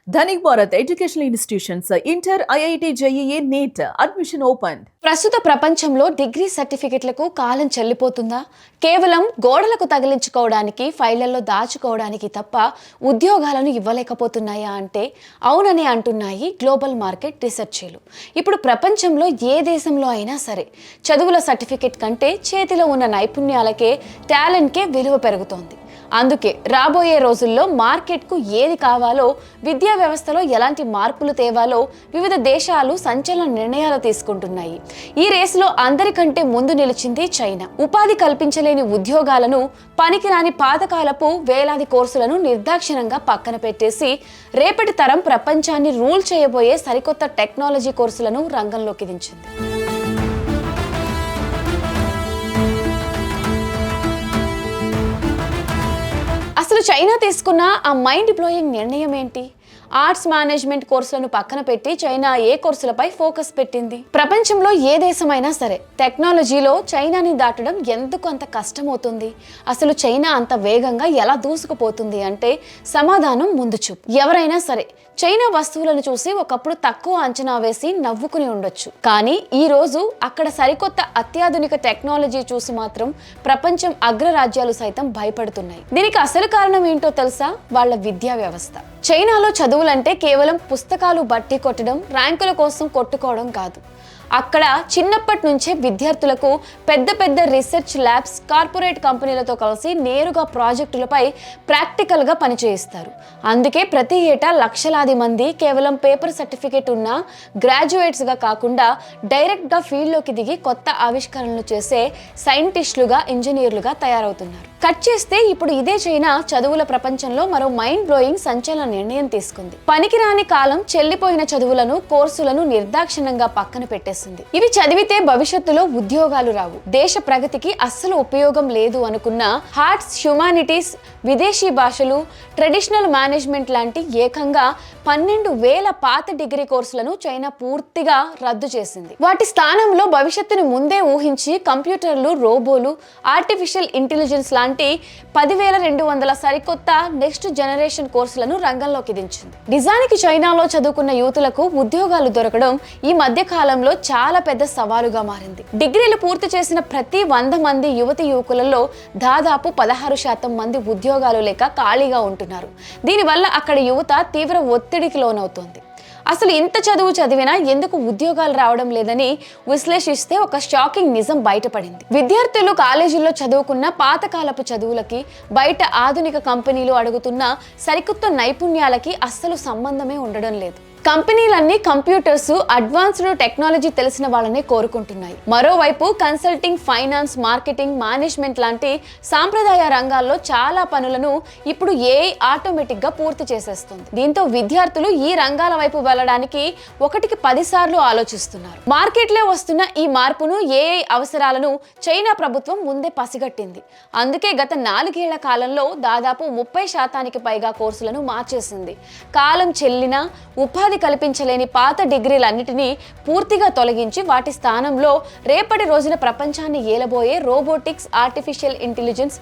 Dhanik Bharat educational institutions inter IIT JEE NEET admission open. ప్రస్తుత ప్రపంచంలో degree సర్టిఫికెట్లకు కాలం చెల్లిపోతుందా? కేవలం గోడలకు తగిలించుకోవడానికి, ఫైళ్లలో దాచుకోవడానికి తప్ప ఉద్యోగాలను ఇవ్వలేకపోతున్నాయా అంటే అవుననే అంటున్నాయి గ్లోబల్ మార్కెట్ రీసెర్చీలు. ఇప్పుడు ప్రపంచంలో ఏ దేశంలో అయినా సరే చదువుల సర్టిఫికెట్ కంటే చేతిలో ఉన్న నైపుణ్యాలకే, టాలెంట్కే విలువ పెరుగుతోంది. అందుకే రాబోయే రోజుల్లో మార్కెట్కు ఏది కావాలో, విద్యా వ్యవస్థలో ఎలాంటి మార్పులు తేవాలో వివిధ దేశాలు సంచలన నిర్ణయాలు తీసుకుంటున్నాయి. ఈ రేసులో అందరికంటే ముందు నిలిచింది చైనా. ఉపాధి కల్పించలేని ఉద్యోగాలను, పనికిరాని పాతకాలపు వేలాది కోర్సులను నిర్దాక్షిణంగా పక్కన పెట్టేసి రేపటి తరం ప్రపంచాన్ని రూల్ చేయబోయే సరికొత్త టెక్నాలజీ కోర్సులను రంగంలోకి దించింది. అసలు చైనా తీసుకున్న ఆ మైండ్ బ్లోయింగ్ నిర్ణయం ఏంటి? ఆర్ట్స్ మేనేజ్మెంట్ కోర్సులను పక్కన పెట్టి చైనా ఏ కోర్సులపై ఫోకస్ పెట్టింది? ప్రపంచంలో ఏ దేశమైనా సరే టెక్నాలజీలో చైనాని దాటడం ఎందుకు అంత కష్టమవుతుంది? అసలు చైనా అంత వేగంగా ఎలా దూసుకుపోతుంది అంటే సమాధానం ముందు చూపు. ఎవరైనా సరే చైనా వస్తువులను చూసి ఒకప్పుడు తక్కువ అంచనా వేసి నవ్వుకుని ఉండొచ్చు. కానీ ఈ రోజు అక్కడ సరికొత్త అత్యాధునిక టెక్నాలజీ చూసి మాత్రం ప్రపంచం అగ్రరాజ్యాలు సైతం భయపడుతున్నాయి. దీనికి అసలు కారణం ఏంటో తెలుసా? వాళ్ళ విద్యా వ్యవస్థ. చైనాలో చదువులంటే కేవలం పుస్తకాలు బట్టి కొట్టడం, ర్యాంకుల కోసం కొట్టుకోవడం కాదు. అక్కడ చిన్నప్పటి నుంచే విద్యార్థులకు పెద్ద పెద్ద రీసెర్చ్ ల్యాబ్స్, కార్పొరేట్ కంపెనీలతో కలిసి నేరుగా ప్రాజెక్టులపై ప్రాక్టికల్గా పనిచేయిస్తారు. అందుకే ప్రతి ఏటా లక్షలాది మంది కేవలం పేపర్ సర్టిఫికేట్ ఉన్న గ్రాడ్యుయేట్స్గా కాకుండా డైరెక్ట్గా ఫీల్డ్లోకి దిగి కొత్త ఆవిష్కరణలు చేసే సైంటిస్టులుగా, ఇంజనీర్లుగా తయారవుతున్నారు. కట్ చేస్తే ఇప్పుడు ఇదే చైనా చదువుల ప్రపంచంలో మరో మైండ్ బ్లోయింగ్ సంచలన నిర్ణయం తీసుకుంది. పనికిరాని కాలం చెల్లిపోయిన చదువులను, కోర్సులను నిర్దాక్షిణ్యంగా పక్కన పెట్టేసింది. ఇవి చదివితే భవిష్యత్తులో ఉద్యోగాలు రావు, దేశ ప్రగతికి అస్సలు ఉపయోగం లేదు అనుకున్న ఆర్ట్స్, హ్యుమానిటీస్, విదేశీ భాషలు, ట్రెడిషనల్ మేనేజ్మెంట్ లాంటి ఏకంగా 12,000 పాత డిగ్రీ కోర్సులను చైనా పూర్తిగా రద్దు చేసింది. వాటి స్థానంలో భవిష్యత్తును ముందే ఊహించి కంప్యూటర్లు, రోబోలు, ఆర్టిఫిషియల్ ఇంటెలిజెన్స్ లాంటి 10,200 సరికొత్త నెక్స్ట్ జనరేషన్ కోర్సులను రంగంలోకి దించింది. నిజానికి చైనాలో చదువుకున్న యువతులకు ఉద్యోగాలు దొరకడం ఈ మధ్య కాలంలో చాలా పెద్ద సవాలుగా మారింది. డిగ్రీలు పూర్తి చేసిన ప్రతి 100 మంది యువతి యువకులలో దాదాపు 16% మంది ఉద్యోగాలు లేక ఖాళీగా ఉంటున్నారు. దీనివల్ల అక్కడ యువత తీవ్ర ఒత్తిడికి లోనవుతోంది. అసలు ఇంత చదువు చదివినా ఎందుకు ఉద్యోగాలు రావడం లేదని విశ్లేషిస్తే ఒక షాకింగ్ నిజం బయటపడింది. విద్యార్థులు కాలేజీల్లో చదువుకున్న పాతకాలపు చదువులకి, బయట ఆధునిక కంపెనీలు అడుగుతున్న సరికొత్త నైపుణ్యాలకి అస్సలు సంబంధమే ఉండడం లేదు. కంపెనీలన్నీ కంప్యూటర్స్, అడ్వాన్స్డ్ టెక్నాలజీ తెలిసిన వాళ్ళనే కోరుకుంటున్నాయి. మరోవైపు కన్సల్టింగ్, ఫైనాన్స్, మార్కెటింగ్, మేనేజ్మెంట్ లాంటి సాంప్రదాయ రంగాల్లో చాలా పనులను ఇప్పుడు ఏఐ ఆటోమేటిక్గా పూర్తి చేసేస్తుంది. దీంతో విద్యార్థులు ఈ రంగాల వైపు వెళ్ళడానికి 1కి 10 సార్లు ఆలోచిస్తున్నారు. మార్కెట్లో వస్తున్న ఈ మార్పును, ఏఐ అవసరాలను చైనా ప్రభుత్వం ముందే పసిగట్టింది. అందుకే గత 4 ఏళ్ల కాలంలో దాదాపు 30% పైగా కోర్సులను మార్చేసింది. కాలం చెల్లిన, ఉపాధి కల్పించలేని పాత డిగ్రీలన్నిటినీ పూర్తిగా తొలగించి వాటి స్థానంలో రేపటి రోజున ప్రపంచాన్ని ఏలబోయే రోబోటిక్స్, ఆర్టిఫిషియల్ ఇంటెలిజెన్స్,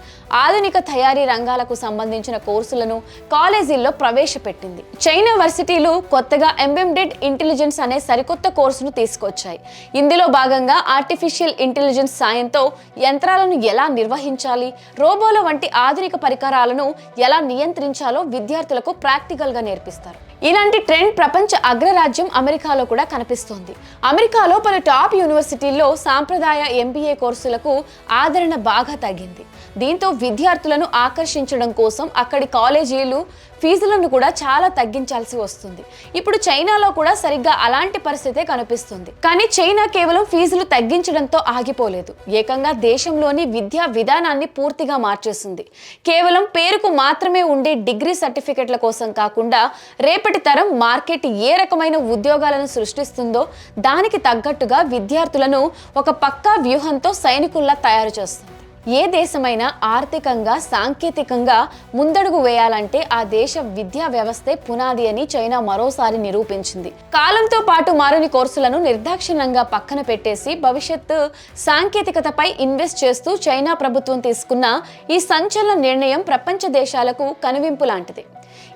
ఆధునిక తయారీ రంగాలకు సంబంధించిన కోర్సులను కాలేజీల్లో ప్రవేశపెట్టింది. చైనా వర్సిటీలు కొత్తగా ఎంబెడెడ్ ఇంటెలిజెన్స్ అనే సరికొత్త కోర్సును తీసుకొచ్చాయి. ఇందులో భాగంగా ఆర్టిఫిషియల్ ఇంటెలిజెన్స్ సాయంతో యంత్రాలను ఎలా నిర్వహించాలి, రోబోల వంటి ఆధునిక పరికరాలను ఎలా నియంత్రించాలో విద్యార్థులకు ప్రాక్టికల్గా నేర్పిస్తారు. ఇలాంటి ట్రెండ్ ప్రపంచ అగ్రరాజ్యం అమెరికాలో కూడా కనిపిస్తోంది. అమెరికాలో పలు టాప్ యూనివర్సిటీల్లో సాంప్రదాయ ఎంబీఏ కోర్సులకు ఆదరణ బాగా తగ్గింది. దీంతో విద్యార్థులను ఆకర్షించడం కోసం అక్కడి కాలేజీలు ఫీజులను కూడా చాలా తగ్గించాల్సి వస్తుంది. ఇప్పుడు చైనాలో కూడా సరిగ్గా అలాంటి పరిస్థితే కనిపిస్తుంది. కానీ చైనా కేవలం ఫీజులు తగ్గించడంతో ఆగిపోలేదు. ఏకంగా దేశంలోని విద్యా విధానాన్ని పూర్తిగా మార్చేసింది. కేవలం పేరుకు మాత్రమే ఉండే డిగ్రీ సర్టిఫికెట్ల కోసం కాకుండా రేపటి తరం మార్కెట్ ఏ రకమైన ఉద్యోగాలను సృష్టిస్తుందో దానికి తగ్గట్టుగా విద్యార్థులను ఒక పక్కా వ్యూహంతో సైనికుల్లా తయారు చేస్తుంది. ఏ దేశమైనా ఆర్థికంగా, సాంకేతికంగా ముందడుగు వేయాలంటే ఆ దేశ విద్యా వ్యవస్థే పునాది అని చైనా మరోసారి నిరూపించింది. కాలంతో పాటు మారని కోర్సులను నిర్దాక్షిణ్యంగా పక్కన పెట్టేసి భవిష్యత్తు సాంకేతికతపై ఇన్వెస్ట్ చేస్తూ చైనా ప్రభుత్వం తీసుకున్న ఈ సంచలన నిర్ణయం ప్రపంచ దేశాలకు కనువింపు లాంటిది.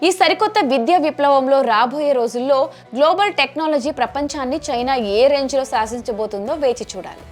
ఈ సరికొత్త విద్యా విప్లవంలో రాబోయే రోజుల్లో గ్లోబల్ టెక్నాలజీ ప్రపంచాన్ని చైనా ఏ రేంజ్లో శాసించబోతుందో వేచి చూడాలి.